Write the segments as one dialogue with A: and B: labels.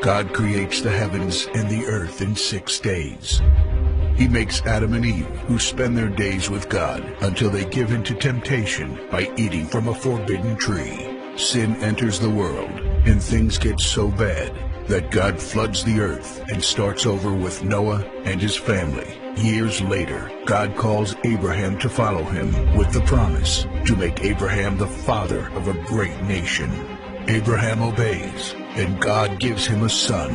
A: God creates the heavens and the earth in 6 days. He makes Adam and Eve, who spend their days with God until they give in to temptation by eating from a forbidden tree. Sin enters the world, and things get so bad that God floods the earth and starts over with Noah and his family. Years later, God calls Abraham to follow him with the promise to make Abraham the father of a great nation. Abraham obeys, and God gives him a son,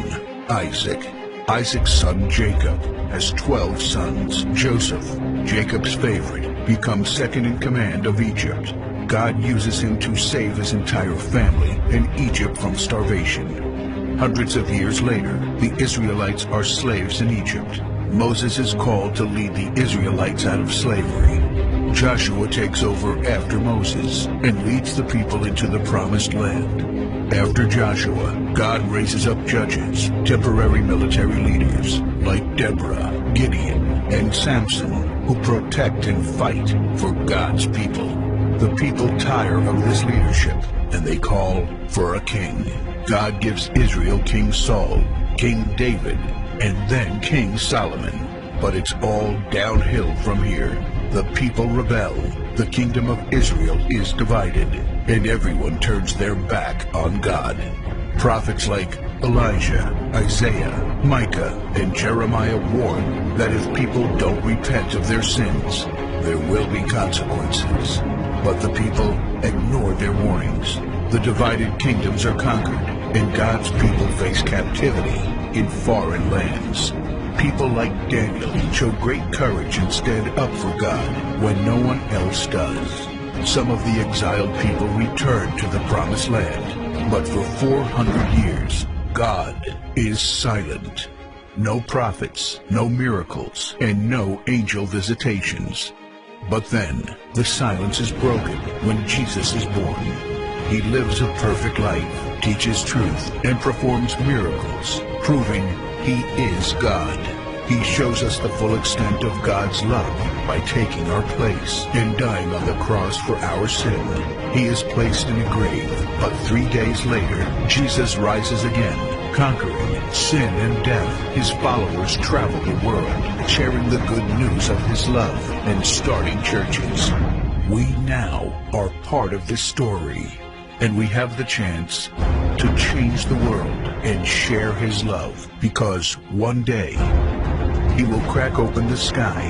A: Isaac. Isaac's son Jacob has 12 sons. Joseph, Jacob's favorite, becomes second in command of Egypt. God uses him to save his entire family and Egypt from starvation. Hundreds of years later, the Israelites are slaves in Egypt. Moses is called to lead the Israelites out of slavery. Joshua takes over after Moses and leads the people into the promised land. After Joshua, God raises up judges, temporary military leaders like Deborah, Gideon, and Samson, who protect and fight for God's people. The people tire of this leadership, and they call for a king. God gives Israel King Saul, King David, and then King Solomon. But it's all downhill from here. The people rebel, the kingdom of Israel is divided, and everyone turns their back on God. Prophets like Elijah, Isaiah, Micah, and Jeremiah warn that if people don't repent of their sins, there will be consequences. But the people ignore their warnings. The divided kingdoms are conquered, and God's people face captivity in foreign lands. People like Daniel show great courage and stand up for God when no one else does. Some of the exiled people return to the promised land, but for 400 years, God is silent. No prophets, no miracles, and no angel visitations. But then, the silence is broken when Jesus is born. He lives a perfect life, teaches truth, and performs miracles, proving He is God. He shows us the full extent of God's love by taking our place and dying on the cross for our sin. He is placed in a grave, but 3 days later, Jesus rises again, conquering sin and death. His followers travel the world, sharing the good news of His love and starting churches. We now are part of this story, and we have the chance to change the world and share His love, because one day He will crack open the sky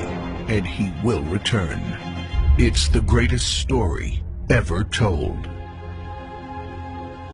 A: and He will return. It's the greatest story ever told.